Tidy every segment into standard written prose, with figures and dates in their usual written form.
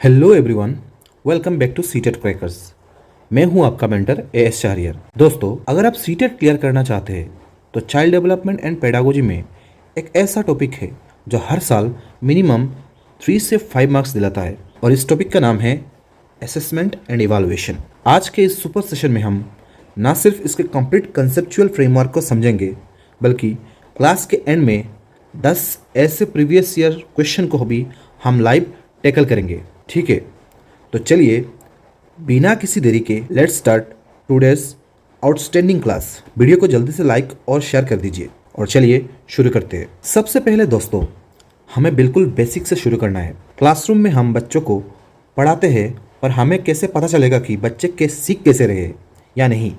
Hello everyone, welcome back to CTET crackers. मैं हूं आपका मेंटर एएस शाहरियार। दोस्तों, अगर आप सीटेट क्लियर करना चाहते हैं तो चाइल्ड डेवलपमेंट एंड पेडागोजी में एक ऐसा टॉपिक है जो हर साल मिनिमम 3 से 5 मार्क्स दिलाता है, और इस टॉपिक का नाम है असेसमेंट एंड इवैल्यूएशन। आज के इस सुपर सेशन में हम ना सिर्फ इसके कंप्लीट कंसेप्चुअल फ्रेमवर्क को समझेंगे, बल्कि क्लास के एंड में 10 ऐसे प्रीवियस ईयर क्वेश्चन को भी हम लाइव टैकल करेंगे। ठीक है, तो चलिए बिना किसी देरी के let's start today's outstanding class. Video को जल्दी से लाइक और शेयर कर दीजिए और चलिए शुरू करते हैं। सबसे पहले दोस्तों, हमें बिल्कुल बेसिक से शुरू करना है। क्लासरूम में हम बच्चों को पढ़ाते हैं, पर हमें कैसे पता चलेगा कि बच्चे के सीख कैसे रहे या नहीं।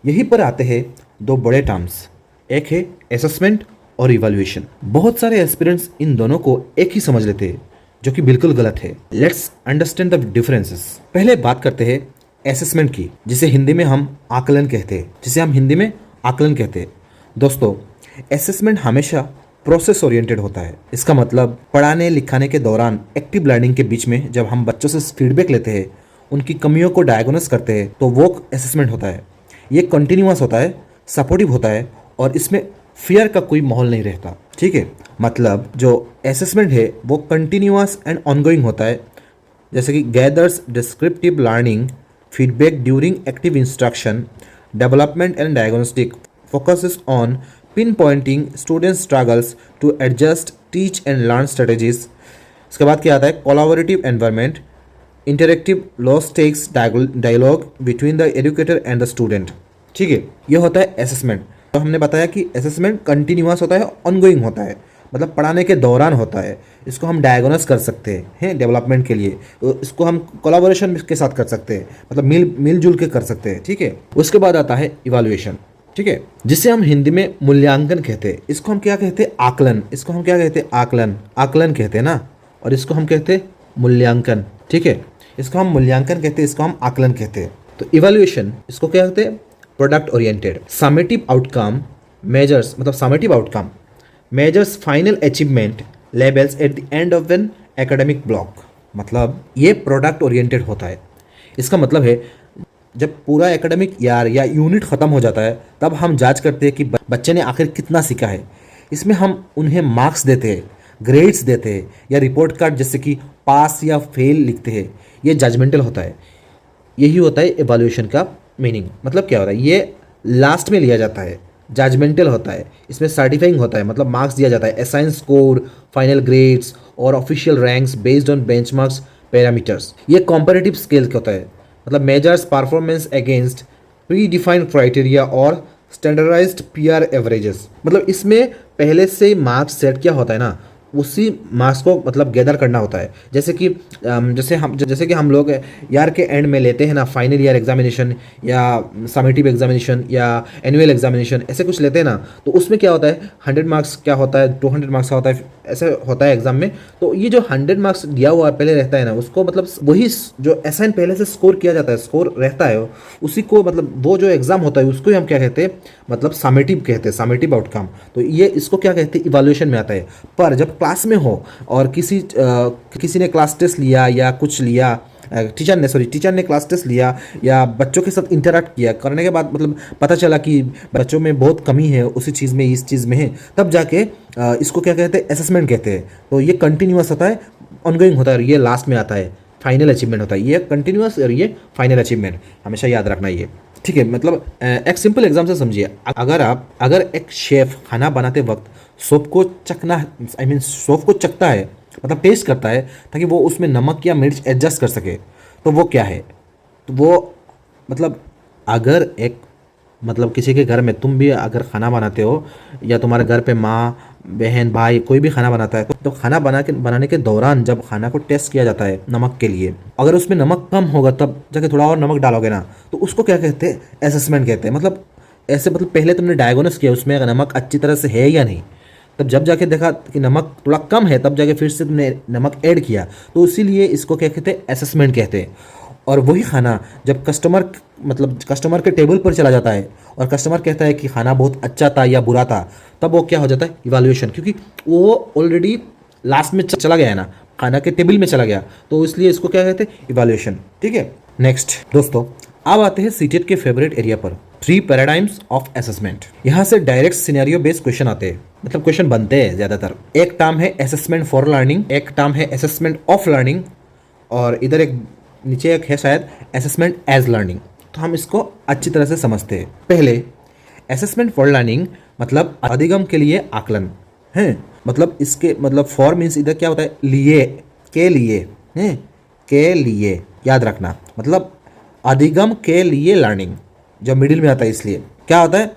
यहीं पर आते हैं दो बड़े टर्म्स, एक है असेसमेंट और इवैल्यूएशन। बहुत सारे एस्पिरेंट्स इन दोनों को एक ही समझ लेते हैं, जो कि बिल्कुल गलत है। Let's understand the differences. पहले बात करते हैं असेसमेंट की, जिसे हिंदी में हम आकलन कहते हैं। दोस्तों, असेसमेंट हमेशा प्रोसेस ओरिएंटेड होता है। इसका मतलब पढ़ाने लिखाने के दौरान एक्टिव लर्निंग के बीच में जब हम बच्चों से फीडबैक लेते हैं, उनकी कमियों को डायग्नोस करते हैं, तो वो असेसमेंट होता है। ये कंटिन्यूअस होता है, सपोर्टिव होता है, और इसमें फियर का कोई माहौल नहीं रहता। ठीक है, मतलब जो असेसमेंट है वो कंटिन्यूअस एंड ऑनगोइंग होता है, जैसे कि gathers descriptive learning, feedback during active instruction, development and diagnostic, focuses on pin pointing student struggles to adjust teach and learn strategies. इसके बाद क्या आता है, collaborative environment, interactive low stakes dialogue between the educator and the student. ठीक है, ये होता है असेसमेंट। तो हमने बताया कि असेसमेंट कंटिन्यूअस होता है, ऑनगोइंग होता है, मतलब पढ़ाने के दौरान होता है। इसको हम डायग्नोस कर सकते हैं डेवलपमेंट के लिए, तो इसको हम कोलैबोरेशन के साथ कर सकते हैं, मतलब मिलजुल के कर सकते हैं। ठीक है, उसके बाद आता है इवैल्यूएशन। ठीक है, जिसे हम हिंदी में मूल्यांकन कहते हैं। इसको हम क्या कहते हैं, आकलन। आकलन कहते हैं ना, और इसको हम कहते हैं मूल्यांकन। ठीक है, इसको हम मूल्यांकन कहते हैं, इसको हम आकलन कहते हैं। तो इवैल्यूएशन इसको क्या कहते हैं, product oriented. Summative outcome measures final achievement levels at the end of an academic block. मतलब ये प्रोडक्ट ओरिएंटेड होता है। इसका मतलब है जब पूरा एकेडमिक ईयर या यूनिट ख़त्म हो जाता है, तब हम जांच करते हैं कि बच्चे ने आखिर कितना सीखा है। इसमें हम उन्हें मार्क्स देते हैं, ग्रेड्स देते हैं, या रिपोर्ट कार्ड जैसे कि पास या फेल लिखते हैं। ये जजमेंटल होता है। यही होता है इवैल्यूएशन का मीनिंग। मतलब क्या हो रहा है, ये लास्ट में लिया जाता है, जजमेंटल होता है। इसमें सर्टिफाइंग होता है, मतलब मार्क्स दिया जाता है, असाइन स्कोर, फाइनल ग्रेड्स और official ranks based on benchmarks parameters. ये कॉम्पैरेटिव स्केल का होता है, मतलब measures performance against pre defined criteria और स्टैंडर्डाइज्ड पीआर एवरेजेस। मतलब इसमें पहले से मार्क्स सेट किया होता है ना, उसी मार्क्स को मतलब गैदर करना होता है। जैसे कि हम लोग ईयर के एंड में लेते हैं ना, फाइनल ईयर एग्जामिनेशन या समेटिव एग्जामिनेशन या एनुअल एग्जामिनेशन, ऐसे कुछ लेते हैं ना, तो उसमें क्या होता है, 100 मार्क्स क्या होता है, 200 मार्क्स का होता है, ऐसे होता है एग्जाम में। तो ये जो 100 मार्क्स दिया हुआ पहले रहता है ना, उसको मतलब वही जो असाइन पहले से स्कोर किया जाता है, स्कोर रहता है, उसी को मतलब वो जो एग्जाम होता है उसको ही हम क्या कहते हैं, मतलब समेटिव कहते हैं, समेटिव आउटकम। तो ये इसको क्या कहते हैं, इवैल्यूएशन में आता है। पर जब क्लास में हो और किसी ने क्लास टेस्ट लिया या कुछ लिया, टीचर ने क्लास टेस्ट लिया या बच्चों के साथ इंटरेक्ट किया, करने के बाद मतलब पता चला कि बच्चों में बहुत कमी है उसी चीज़ में, इस चीज़ में है, तब जाके इसको क्या कहते हैं, असेसमेंट कहते हैं। तो ये कंटिन्यूअस होता है, ऑनगोइंग होता है, और ये लास्ट में आता है, फाइनल अचीवमेंट होता है। ये कंटिन्यूअस और ये फाइनल अचीवमेंट, हमेशा याद रखना ये। ठीक है, मतलब एक सिंपल एग्जाम से समझिए। अगर एक शेफ खाना बनाते वक्त सौंफ को चखता है, मतलब टेस्ट करता है, ताकि वो उसमें नमक या मिर्च एडजस्ट कर सके, तो वो क्या है, तो वो मतलब अगर किसी के घर में तुम भी अगर खाना बनाते हो, या तुम्हारे घर पे माँ बहन भाई कोई भी खाना बनाता है, तो खाना बनाने के दौरान जब खाना को टेस्ट किया जाता है नमक के लिए, अगर उसमें नमक कम होगा तब जाके थोड़ा और नमक डालोगे ना, तो उसको क्या कहते हैं, असेसमेंट कहते हैं। मतलब पहले तुमने डायग्नोस किया उसमें अगर नमक अच्छी तरह से है या नहीं, तब जब जाके देखा कि नमक थोड़ा कम है, तब जाके फिर से तुमने नमक ऐड किया, तो इसीलिए इसको क्या कहते हैं, असेसमेंट कहते हैं। और वही खाना जब कस्टमर के टेबल पर चला जाता है और कस्टमर कहता है कि खाना बहुत अच्छा था या बुरा था, तब वो क्या हो जाता है, इवैल्यूएशन, क्योंकि वो ऑलरेडी लास्ट में चला गया है ना, खाना के टेबल में चला गया, तो इसलिए इसको क्या कहते हैं, इवैल्यूएशन। ठीक है, नेक्स्ट दोस्तों अब आते हैं सीटेट के फेवरेट एरिया पर, 3 पैराडाइम्स ऑफ असेसमेंट। यहाँ से डायरेक्ट सिनेरियो बेस्ड क्वेश्चन आते हैं, मतलब क्वेश्चन बनते हैं ज्यादातर। एक टर्म है असेसमेंट फॉर लर्निंग, एक टर्म है असेसमेंट ऑफ लर्निंग, और इधर एक नीचे एक है शायद असेसमेंट एज लर्निंग। तो हम इसको अच्छी तरह से समझते हैं। पहले असेसमेंट फॉर लर्निंग मतलब अधिगम के लिए आकलन है, मतलब इसके मतलब फॉर मीन्स इधर क्या होता है, लिए, के लिए है, के लिए याद रखना, मतलब अधिगम के लिए लर्निंग जो मिडिल में आता है। इसलिए क्या होता है,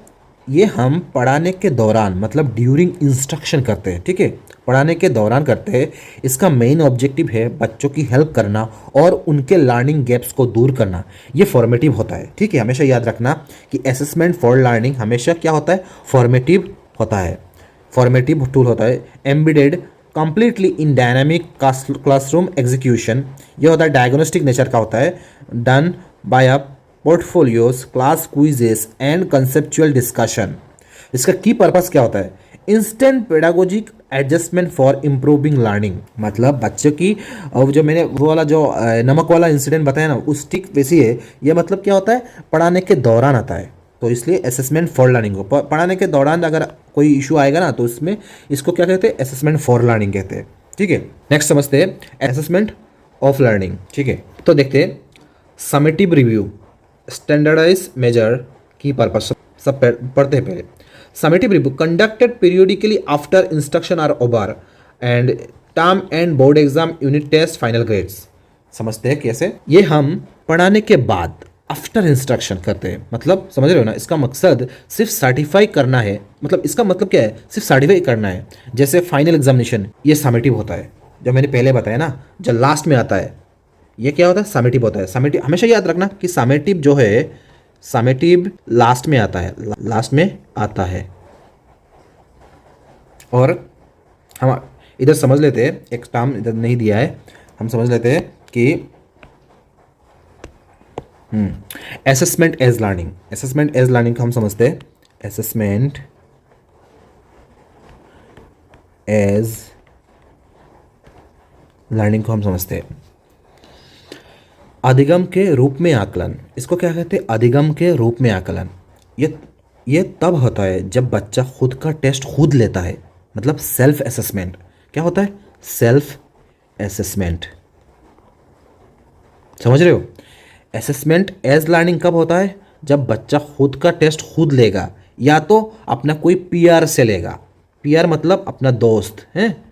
ये हम पढ़ाने के दौरान मतलब ड्यूरिंग इंस्ट्रक्शन करते हैं। ठीक है, पढ़ाने के दौरान करते हैं। इसका मेन ऑब्जेक्टिव है बच्चों की हेल्प करना और उनके लर्निंग गैप्स को दूर करना। ये फॉर्मेटिव होता है। ठीक है, हमेशा याद रखना कि असेसमेंट फॉर लर्निंग हमेशा क्या होता है, फॉर्मेटिव होता है, फॉर्मेटिव टूल होता है, embedded completely in dynamic classroom execution. ये होता है डायग्नोस्टिक नेचर का होता है, done by a portfolios, class quizzes and conceptual discussion. इसका की पर्पस क्या होता है, instant pedagogic adjustment for improving learning. मतलब बच्चों की जो मैंने वो वाला जो नमक वाला इंसिडेंट बताया ना, उस ठीक वैसी है। ये मतलब क्या होता है, पढ़ाने के दौरान आता है, तो इसलिए असेसमेंट फॉर लर्निंग को पढ़ाने के दौरान अगर कोई इशू आएगा ना, तो इसमें इसको क्या कहते हैं, असेसमेंट फॉर लर्निंग कहते हैं। ठीक है, नेक्स्ट समझते हैं असेसमेंट ऑफ लर्निंग। ठीक है, तो देखते हैं समेटिव रिव्यू, स्टैंडर्डाइज मेजर की पर्पस सब पढ़ते हैं। पहले summative review conducted periodically after instruction are over end term and board exam, unit test, final grades. समझते हैं कैसे, ये हम पढ़ाने के बाद आफ्टर इंस्ट्रक्शन करते हैं। मतलब समझ रहे हो ना, इसका मकसद सिर्फ सर्टिफाई करना है। मतलब इसका मतलब क्या है, सिर्फ सर्टिफाई करना है। जैसे फाइनल एग्जामिनेशन, ये समेटिव होता है, जो मैंने पहले बताया ना, जो लास्ट में आता है, ये क्या होता है, समेटिव होता है। समेटिव हमेशा याद रखना कि समेटिव जो है, समेटिव लास्ट में आता है, लास्ट में आता है। और हम इधर समझ लेते हैं, एक टर्म इधर नहीं दिया है, हम समझ लेते हैं कि assessment as learning. Assessment as learning को हम समझते हैं, असेसमेंट एज लर्निंग को हम समझते हैं अधिगम के रूप में आकलन। इसको क्या कहते हैं, अधिगम के रूप में आकलन। ये तब होता है जब बच्चा खुद का टेस्ट खुद लेता है, मतलब सेल्फ असेसमेंट। क्या होता है, सेल्फ असेसमेंट। समझ रहे हो, असेसमेंट एज लर्निंग कब होता है, जब बच्चा खुद का टेस्ट खुद लेगा, या तो अपना कोई पीआर से लेगा। पीआर मतलब अपना दोस्त है,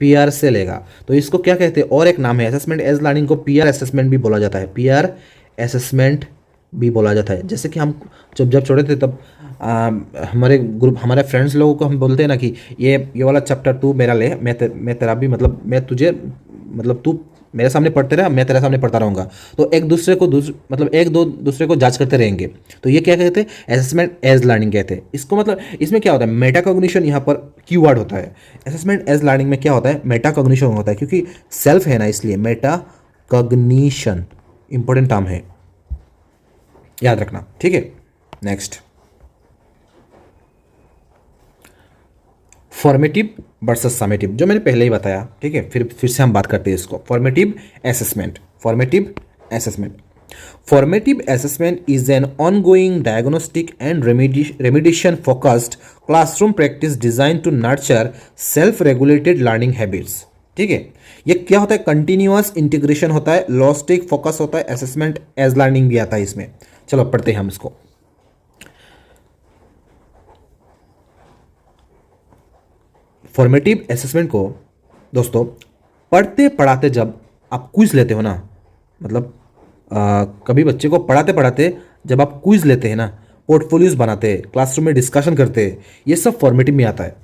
पीआर से लेगा, तो इसको क्या कहते हैं, और एक नाम है असेसमेंट एज लर्निंग को पीआर असेसमेंट भी बोला जाता है, पीआर असेसमेंट भी बोला जाता है। जैसे कि हम जब छोटे थे तब हमारे ग्रुप, हमारे फ्रेंड्स लोगों को हम बोलते हैं ना कि ये वाला चैप्टर तू मेरा ले, मैं तेरा भी, मतलब मैं तुझे, मतलब तू मेरे सामने पढ़ते रहा, मैं तेरे सामने पढ़ता रहूँगा। तो एक दूसरे को मतलब एक दो दूसरे को जांच करते रहेंगे। तो ये क्या कहते हैं, असेसमेंट एज लर्निंग कहते हैं इसको। मतलब इसमें क्या होता है, मेटाकॉग्निशन यहाँ पर कीवर्ड होता है। असेसमेंट एज लर्निंग में क्या होता है, मेटाकॉग्निशन होता है, क्योंकि सेल्फ है ना, इसलिए मेटाकॉग्निशन इंपॉर्टेंट टर्म है, याद रखना। ठीक है, नेक्स्ट फॉर्मेटिव वर्सेस समेटिव, जो मैंने पहले ही बताया। ठीक है, फिर से हम बात करते हैं इसको। Formative assessment, formative assessment, formative assessment is an ongoing diagnostic and remediation focused classroom practice design to nurture self regulated learning habits. ठीक है, ये क्या होता है, कंटिन्यूअस इंटीग्रेशन होता है, लॉजिस्टिक फोकस होता है, असेसमेंट एज लर्निंग भी आता है इसमें। चलो पढ़ते हैं हम इसको। फॉर्मेटिव असेसमेंट को दोस्तों पढ़ते पढ़ाते जब आप क्विज लेते हो ना, मतलब कभी बच्चे को पढ़ाते पढ़ाते जब आप क्विज लेते हैं ना, पोर्टफोलियोज बनाते हैं, क्लासरूम में डिस्कशन करते हैं, ये सब फॉर्मेटिव में आता है।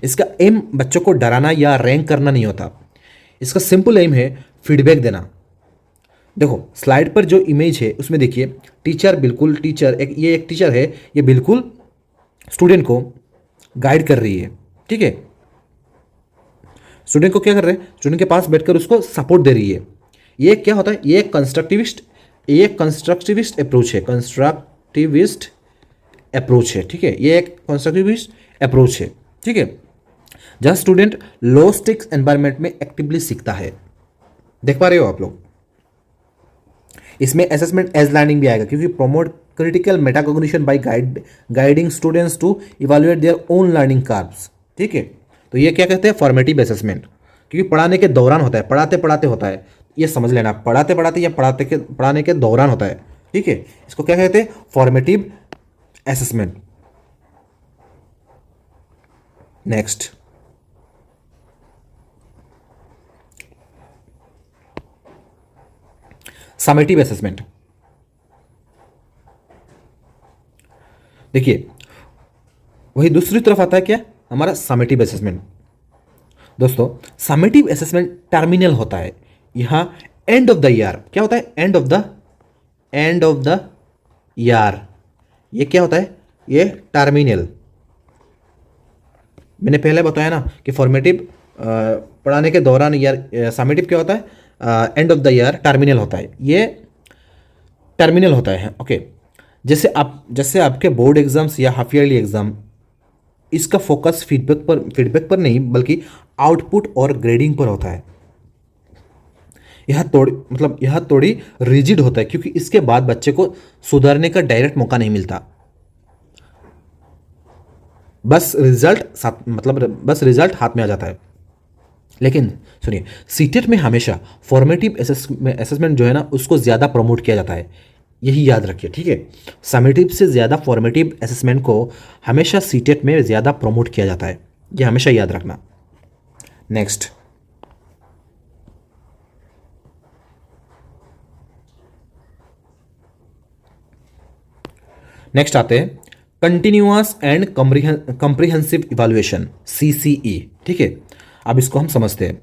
इसका एम बच्चों को डराना या रैंक करना नहीं होता, इसका सिंपल एम है फीडबैक देना। देखो स्लाइड पर जो इमेज है उसमें देखिए, टीचर बिल्कुल ये एक टीचर है, ये बिल्कुल स्टूडेंट को गाइड कर रही है। ठीक है, स्टूडेंट को क्या कर रहे हैं, स्टूडेंट के पास बैठकर उसको सपोर्ट दे रही है। ये क्या होता है, ये एक कंस्ट्रक्टिविस्ट अप्रोच है, कंस्ट्रक्टिविस्ट अप्रोच है। ठीक है, ये एक कंस्ट्रक्टिविस्ट अप्रोच है। ठीक है, जहाँ स्टूडेंट लो स्टिक्स एनवायरनमेंट में एक्टिवली सीखता है। देख पा रहे हो आप लोग? इसमें असेसमेंट एज लर्निंग भी आएगा, क्योंकि promote critical metacognition by guiding students to evaluate their own learning curves. ठीक है, तो ये क्या कहते हैं? फॉर्मेटिव असेसमेंट, क्योंकि पढ़ाने के दौरान होता है, पढ़ाते पढ़ाते होता है, ये समझ लेना, पढ़ाते पढ़ाते या पढ़ाने के दौरान होता है। ठीक है, इसको क्या कहते हैं? Formative assessment. Next, summative assessment. देखिए, वही दूसरी तरफ आता है क्या? हमारा समेटिव असेसमेंट। दोस्तों, समेटिव असेसमेंट टर्मिनल होता है। यहां एंड ऑफ द ईयर क्या होता है? एंड ऑफ द ईयर, ये क्या होता है? ये टर्मिनल। मैंने पहले बताया ना कि फॉर्मेटिव पढ़ाने के दौरान, ईयर समेटिव क्या होता है? End of the year terminal होता है, ये टर्मिनल होता है। ओके, जैसे आपके बोर्ड एग्जाम्स या हाफ ईयरली एग्जाम, इसका फोकस फीडबैक पर नहीं, बल्कि आउटपुट और ग्रेडिंग पर होता है। यह थोड़ी रिजिड होता है, क्योंकि इसके बाद बच्चे को सुधारने का डायरेक्ट मौका नहीं मिलता। बस रिजल्ट हाथ में आ जाता है। लेकिन सुनिए, सीटेट में हमेशा फॉर्मेटिव असेसमेंट जो है ना, उसको ज़्यादा प्रमोट किया जाता है, यही याद रखिए। ठीक है, समेटिव से ज़्यादा फॉर्मेटिव असेसमेंट को हमेशा सीटेट में ज़्यादा प्रमोट किया जाता है, ये हमेशा याद रखना। नेक्स्ट, आते हैं continuous and comprehensive evaluation, CCE। ठीक है, अब इसको हम समझते हैं।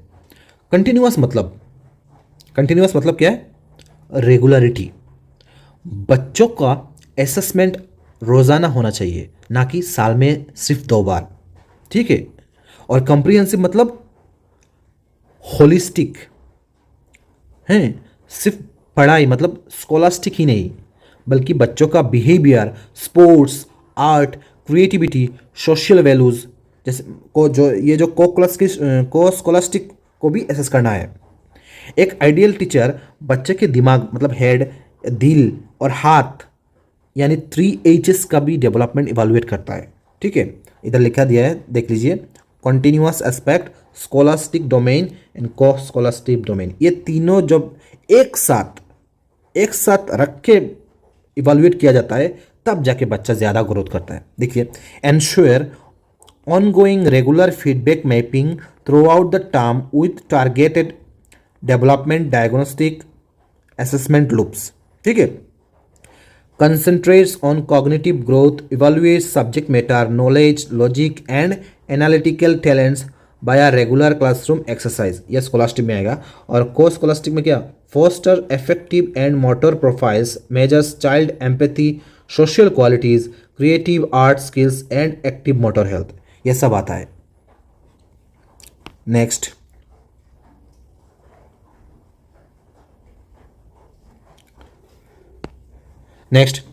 कंटिन्यूअस मतलब क्या है? रेगुलरिटी। बच्चों का असेसमेंट रोजाना होना चाहिए, ना कि साल में सिर्फ 2 बार। ठीक है, और कॉम्प्रिहेंसिव मतलब होलिस्टिक है, सिर्फ पढ़ाई मतलब स्कॉलास्टिक ही नहीं, बल्कि बच्चों का behaviour, sports, art, creativity, social values जैसे को स्कॉलास्टिक को भी एसेस करना है। एक आइडियल टीचर बच्चे के दिमाग मतलब हेड, दिल और हाथ, यानी 3 H's का भी डेवलपमेंट इवैल्यूएट करता है। ठीक है, इधर लिखा दिया है, देख लीजिए। Continuous aspect, scholastic domain and को स्कॉलास्टिक डोमेन, ये तीनों जब एक साथ रख के इवैल्यूएट किया जाता है, तब जाके बच्चा ज़्यादा ग्रोथ करता है। देखिए, ensure ongoing regular feedback mapping throughout the term with targeted development diagnostic assessment loops। ठीक है, concentrates on cognitive growth, evaluates subject matter knowledge, logic and analytical talents by a regular classroom exercise। यह scholastic में आएगा। और co-scholastic में क्या? Foster effective and motor profiles, measures child empathy, social qualities, creative art skills and active motor health, यह सब आता है। Next,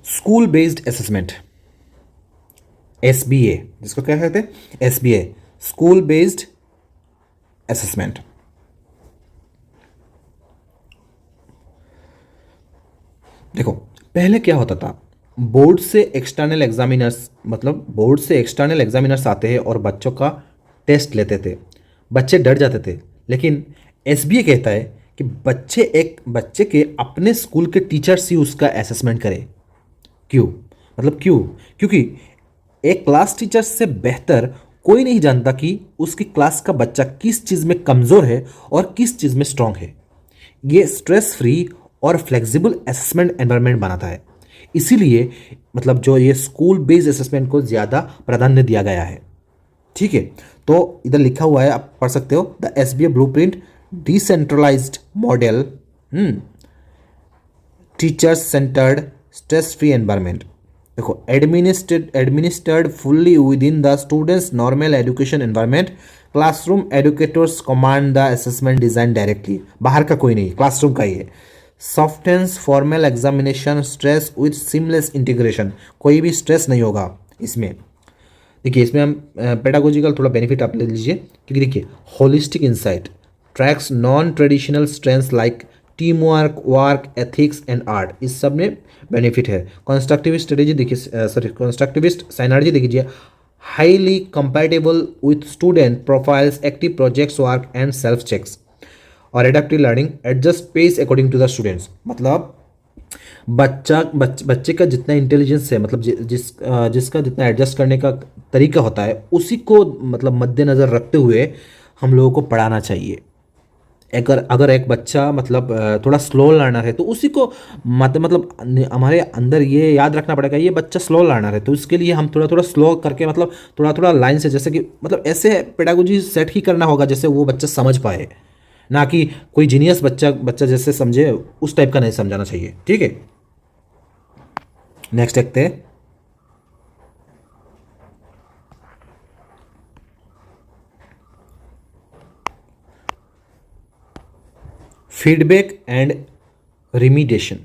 school based assessment, SBA, जिसको क्या कहते हैं? SBA, school based assessment. देखो, पहले क्या होता था? बोर्ड से एक्सटर्नल एग्जामिनर्स आते हैं और बच्चों का टेस्ट लेते थे। बच्चे डर जाते थे, लेकिन SBA कहता है कि बच्चे के अपने स्कूल के टीचर्स ही उसका असेसमेंट करें। क्यों? क्योंकि एक क्लास टीचर से बेहतर कोई नहीं जानता कि उसकी क्लास का बच्चा किस चीज़ में कमज़ोर है और किस चीज़ में स्ट्रांग है। ये स्ट्रेस फ्री और फ्लेक्सिबल असेसमेंट एनवायरनमेंट बनाता है। इसीलिए जो ये स्कूल बेस्ड असेसमेंट को ज़्यादा प्राधान्य दिया गया है। ठीक है, तो इधर लिखा हुआ है, आप पढ़ सकते हो। The SBA blueprint decentralized model, teachers centred, stress free environment. देखो, administered fully within the students normal education environment, classroom educators command the assessment design directly. बाहर का कोई नहीं, क्लासरूम का ही है। Softens formal examination stress with seamless integration, कोई भी स्ट्रेस नहीं होगा इसमें। देखिए, इसमें हम पेडागोजिकल थोड़ा बेनिफिट आप ले लीजिए, क्योंकि देखिए, holistic insight, tracks non traditional strengths like team work ethics and art, इस सब में बेनिफिट है। कंस्ट्रक्टिविस्ट स्ट्रेटेजी देखिए, सॉरी कंस्ट्रक्टिविस्ट साइनर्जी देखिए, highly compatible with student profiles, active projects work and self checks. और adaptive learning adjust pace according to the students, मतलब बच्चे का जितना इंटेलिजेंस है, मतलब जिसका जितना एडजस्ट करने का तरीका होता है, उसी को मतलब मद्देनज़र रखते हुए हम लोगों को पढ़ाना चाहिए। अगर एक बच्चा मतलब थोड़ा स्लो लर्नर है तो उसी को मतलब हमारे अंदर ये याद रखना पड़ेगा ये बच्चा स्लो लर्नर है, तो इसके लिए हम थोड़ा थोड़ा स्लो करके मतलब थोड़ा थोड़ा लाइन से, जैसे कि मतलब ऐसे पेडागोजी सेट ही करना होगा जैसे वो बच्चा समझ पाए, ना कि कोई जीनियस बच्चा बच्चा जैसे समझे उस टाइप का नहीं समझाना चाहिए। ठीक है, नेक्स्ट देखते हैं। Feedback and remediation.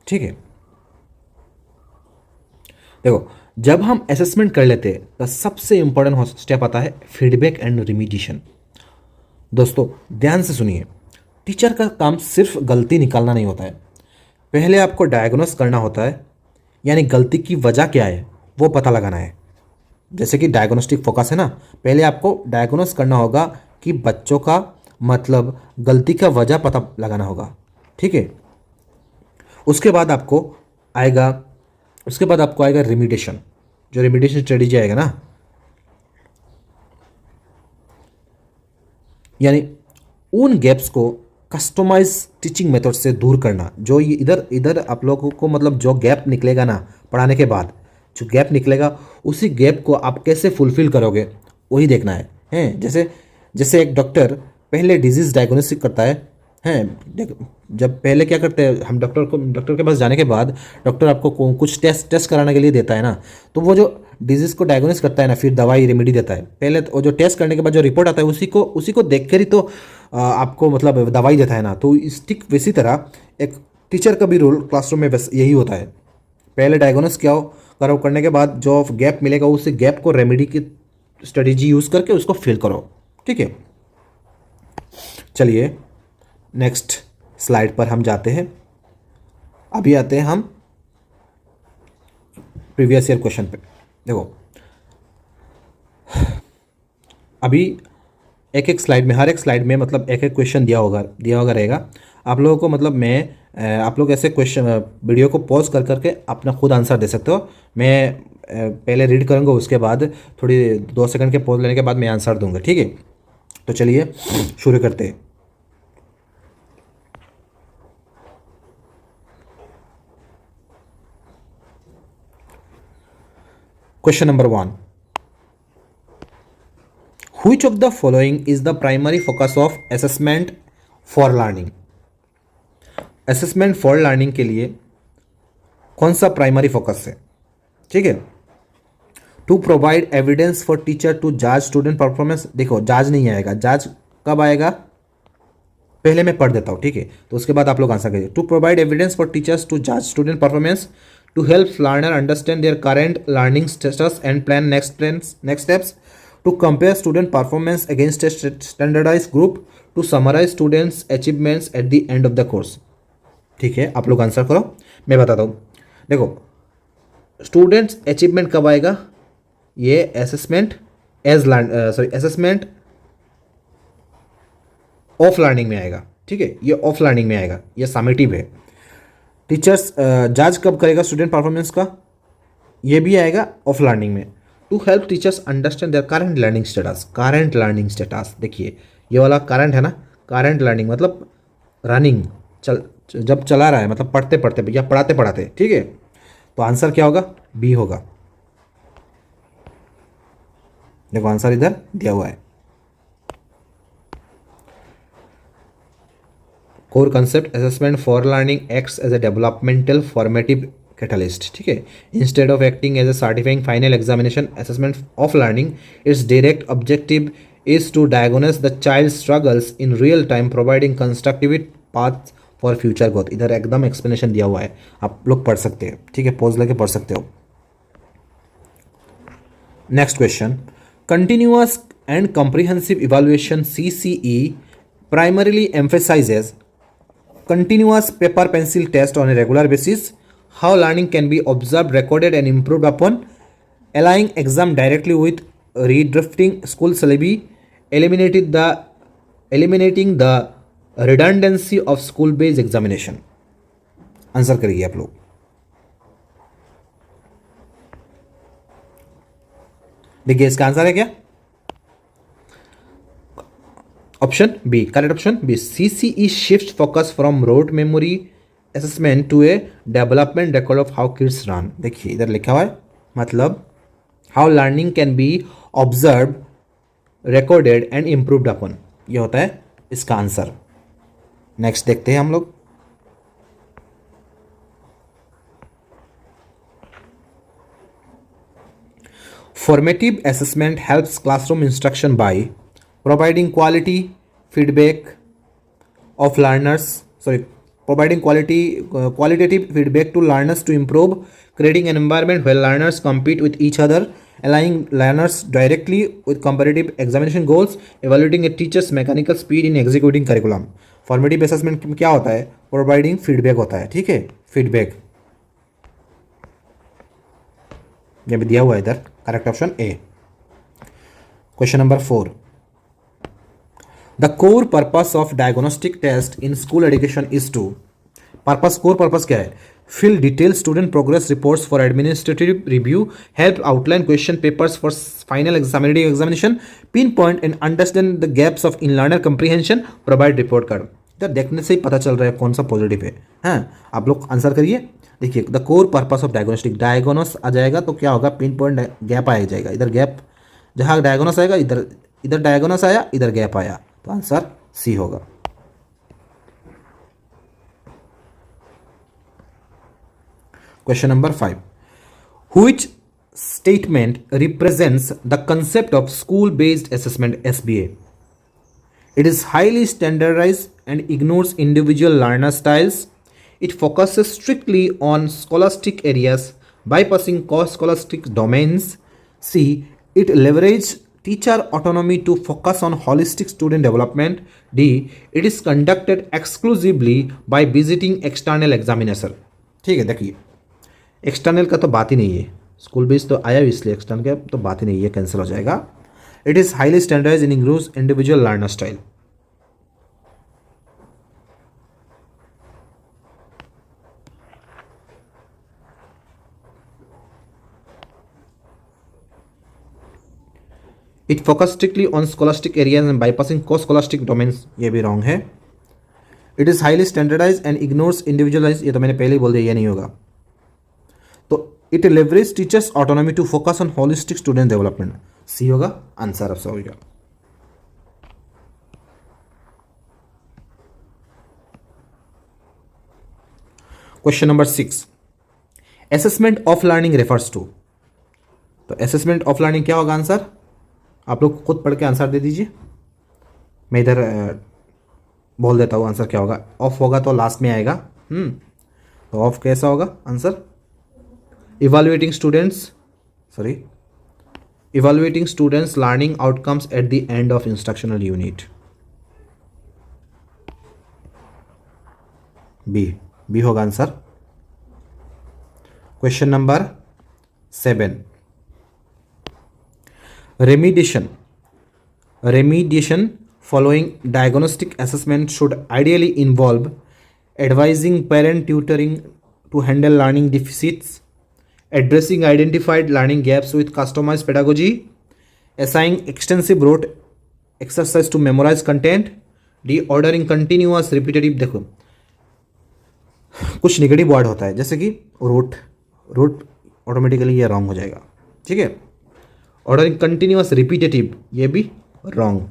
ठीक है, देखो जब हम असेसमेंट कर लेते हैं तो सबसे इंपॉर्टेंट स्टेप आता है फीडबैक एंड रिमीडिएशन। दोस्तों ध्यान से सुनिए, टीचर का काम सिर्फ गलती निकालना नहीं होता है, पहले आपको डायग्नोस करना होता है, यानी गलती की वजह क्या है वो पता लगाना है। जैसे कि डायग्नोस्टिक फोकस है ना, पहले आपको डायग्नोस करना होगा कि बच्चों का मतलब गलती का वजह पता लगाना होगा। ठीक है, उसके बाद आपको आएगा रिमीडिएशन। जो रिमीडिएशन स्ट्रेटेजी आएगा ना, यानी उन गैप्स को कस्टमाइज टीचिंग मेथड से दूर करना। जो ये इधर इधर आप लोगों को मतलब जो गैप निकलेगा ना पढ़ाने के बाद, जो गैप निकलेगा उसी गैप को आप कैसे फुलफिल करोगे वही देखना है। हैं जैसे जैसे एक डॉक्टर पहले डिजीज़ डायग्नोसिस करता है, हैं जब पहले क्या करते हैं हम, डॉक्टर के पास जाने के बाद डॉक्टर आपको कुछ टेस्ट कराने के लिए देता है ना, तो वो जो डिजीज़ को डायग्नोसिस करता है ना, फिर दवाई रेमेडी देता है। पहले तो वो जो टेस्ट करने के बाद जो रिपोर्ट आता है उसी को देख कर ही तो आपको मतलब दवाई देता है ना। तो इस ठीक वैसी तरह एक टीचर का भी रोल क्लासरूम में बस यही होता है, पहले डायग्नोस करो, करने के बाद जो गैप मिलेगा उस गैप को रेमेडी की स्ट्रेटेजी यूज़ करके उसको फिल करो। ठीक है, चलिए नेक्स्ट स्लाइड पर हम जाते हैं। अभी आते हैं हम प्रीवियस ईयर क्वेश्चन पे। देखो अभी एक एक स्लाइड में, हर एक स्लाइड में मतलब एक एक क्वेश्चन दिया होगा रहेगा आप लोगों को। मतलब आप लोग ऐसे क्वेश्चन वीडियो को पॉज कर करके अपना खुद आंसर दे सकते हो। मैं पहले रीड करूँगा, उसके बाद थोड़ी 2 सेकंड के पॉज लेने के बाद मैं आंसर दूंगा। ठीक है, तो चलिए शुरू करते हैं। Question number 1, Which of the following is the primary focus of assessment for learning? Assessment for learning के लिए कौन सा प्राइमरी फोकस है? ठीक है, to provide evidence for teacher to जज स्टूडेंट परफॉर्मेंस। देखो जज नहीं आएगा, जज कब आएगा पहले मैं पढ़ देता हूँ। ठीक है, तो उसके बाद आप लोग आंसर करिए। To provide evidence for teachers to जज student performance, to help learner understand their current learning status and plan next steps, to compare student performance against a standardized group, to summarize students achievements at the end of the course। ठीक है, आप लोग answer करो, मैं बताता हूँ। देखो students achievement कब आएगा, ये असेसमेंट असेसमेंट ऑफ लर्निंग में आएगा। ठीक है, ये ऑफ लर्निंग में आएगा, ये समेटिव है। टीचर्स जज कब करेगा स्टूडेंट परफॉर्मेंस का, ये भी आएगा ऑफ लर्निंग में। To help teachers understand their current learning status. देखिए ये वाला करंट है ना, करंट लर्निंग मतलब रनिंग, जब चला रहा है, मतलब पढ़ते पढ़ते या पढ़ाते पढ़ाते। ठीक है, तो आंसर क्या होगा, बी होगा। देखो आंसर इधर दिया हुआ है। Core concept assessment for learning acts as a developmental formative catalyst. ठीक है, instead of acting as a certifying final examination assessment of learning, its direct objective is to diagnose the child struggles in real time, providing constructive path for future growth. इधर एकदम explanation दिया हुआ है, आप लोग पढ़ सकते हैं। ठीक है, पॉज लेके पढ़ सकते हो। Next question, continuous and comprehensive evaluation CCE primarily emphasizes continuous paper pencil test on a regular basis, how learning can be observed, recorded and improved upon, aligning exam directly with redrifting school syllabi, eliminating the redundancy of school based examination. Answer करिए आप लोग। देखिए इसका answer है क्या? Option B, correct option B. CCE shift focus from rote memory assessment to a development record of how kids run. देखिए इधर लिखा हुआ है, मतलब how learning can be observe, recorded and improved upon, ये होता है इसका आंसर। नेक्स्ट देखते हैं हम लोग। Formative assessment helps classroom instruction by providing qualitative feedback to learners to improve, creating an environment where learners compete with each other, aligning learners directly with competitive examination goals, evaluating a teacher's mechanical speed in executing curriculum. Formative assessment में क्या होता है? Providing feedback होता है, ठीक है, feedback ये भी दिया हुआ है इधर, correct option A. Question number 4, the core purpose of diagnostic test in school education is to, core purpose क्या है? Fill detail student progress reports for administrative review, help outline question papers for final examination, pin point and understand the gaps of in learner comprehension, provide report card. इधर देखने से ही पता चल रहा है कौन सा पॉजिटिव है। हाँ, आप लोग आंसर करिए। देखिए the core purpose of diagnostic, diagnose आ जाएगा तो क्या होगा? पिन पॉइंट गैप आ जाएगा। इधर गैप, जहाँ डायग्नोस आएगा इधर डायग्नोस आया, इधर गैप आया, तो आंसर सी होगा। Question number 5, which statement represents the concept of school based assessment SBA? It is highly standardized and ignores individual learner styles. It focuses strictly on scholastic areas, bypassing co-scholastic domains. C. It leverages teacher autonomy to focus on holistic student development. D. It is conducted exclusively by visiting external examination. ठीक है, देखिए external का तो बात ही नहीं है, school based तो आया इसलिए एक्सटर्नल का तो बात ही नहीं है, कैंसिल हो जाएगा। It is highly standardize in ignores individual learner style. It focus strictly on scholastic areas and bypassing co-scholastic domains, ये भी रॉन्ग है। It is highly standardize and ignores individualize, ये तो मैंने पहले ही बोल दिया, ये नहीं होगा। तो it leverage teachers autonomy to focus on holistic student development, C होगा आंसर ऑफ होगा। Question number 6, assessment of learning refers to, तो असेसमेंट ऑफ लर्निंग क्या होगा आंसर? आप लोग खुद पढ़ के आंसर दे दीजिए, मैं इधर बोल देता हूँ आंसर क्या होगा। ऑफ होगा तो लास्ट में आएगा, तो ऑफ कैसा होगा answer? Evaluating students learning outcomes at the end of instructional unit. B होगा answer. Question number 7, remediation following diagnostic assessment should ideally involve advising parent tutoring to handle learning deficits, addressing identified learning gaps with customized pedagogy, assigning extensive rote exercise to memorize content, ordering continuous repetitive। देखो कुछ negative word होता है जैसे कि root automatically ये wrong हो जाएगा, ठीक है। ऑर्डरिंग कंटिन्यूअस रिपीटेटिव, ये भी रॉन्ग।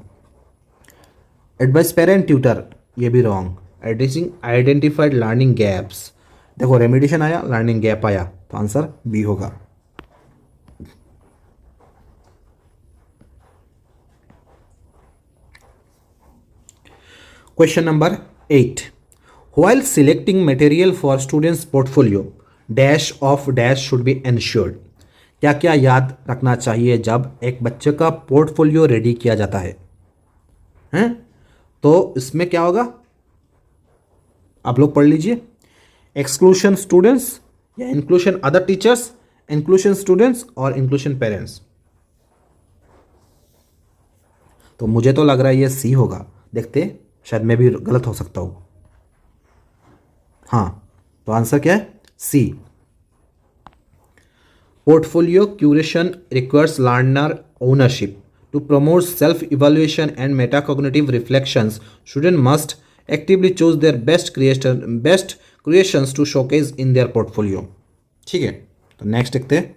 एडवाइस पेरेंट ट्यूटर, ये भी wrong. Addressing identified learning gaps, देखो रेमिडिएशन आया, लर्निंग गैप आया, तो आंसर बी होगा। Question number 8, while selecting material for students portfolio dash of dash should be ensured. क्या क्या याद रखना चाहिए जब एक बच्चे का पोर्टफोलियो रेडी किया जाता है, हैं? तो इसमें क्या होगा, आप लोग पढ़ लीजिए, एक्सक्लूशन स्टूडेंट्स या inclusion other teachers, inclusion students और इंक्लूशन पेरेंट्स। तो मुझे तो लग रहा है ये सी होगा, देखते शायद मैं भी गलत हो सकता हूँ। हाँ, तो आंसर क्या है, C. Portfolio curation requires learner ownership to promote self evaluation and metacognitive reflections student must actively choose their best creations to showcase in their portfolio. ठीक है, तो नेक्स्ट देखते हैं।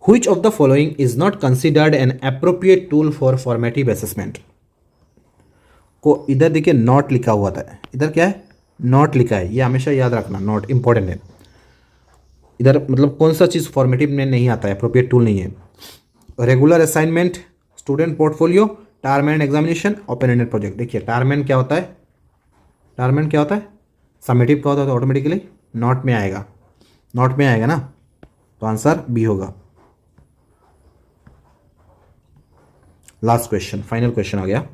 Which of the following is not considered an appropriate tool for formative assessment? को इधर देखिए not लिखा हुआ था, इधर क्या है, नॉट लिखा है, ये हमेशा याद रखना, नॉट इंपॉर्टेंट है। इधर मतलब कौन सा चीज़ फॉर्मेटिव में नहीं आता है, अप्रोप्रिएट टूल नहीं है। Regular assignment, student portfolio, term end examination, open ended project. देखिए टारमेंट क्या होता है, टारमेंट क्या होता है, समेटिव का होता है, तो ऑटोमेटिकली नॉट में आएगा, नॉट में आएगा ना, तो आंसर बी होगा। लास्ट क्वेश्चन, फाइनल क्वेश्चन आ गया।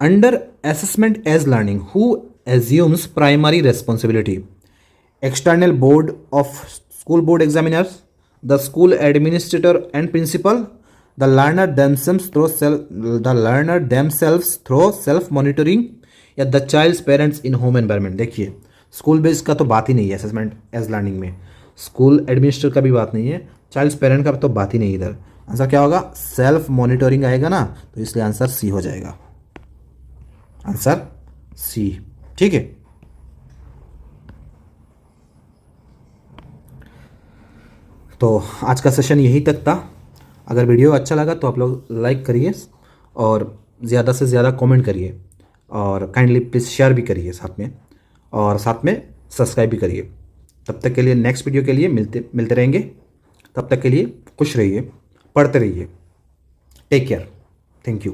Under assessment as learning who assumes primary responsibility? External board of school board examiners, the school administrator and principal, the learner themselves through self monitoring, या the child's parents in home environment. देखिए school based का तो बात ही नहीं है assessment as learning में, school administrator का भी बात नहीं है, चाइल्ड्स पेरेंट का तो बात ही नहीं इधर। आंसर क्या होगा, सेल्फ मॉनिटरिंग आएगा ना, तो इसलिए आंसर सी हो जाएगा, आंसर सी। ठीक है, तो आज का सेशन यहीं तक था। अगर वीडियो अच्छा लगा तो आप लोग लाइक करिए और ज़्यादा से ज़्यादा कमेंट करिए और काइंडली प्लीज़ शेयर भी करिए साथ में, और साथ में सब्सक्राइब भी करिए। तब तक के लिए नेक्स्ट वीडियो के लिए मिलते रहेंगे। तब तक के लिए खुश रहिए, पढ़ते रहिए। Take care, thank you.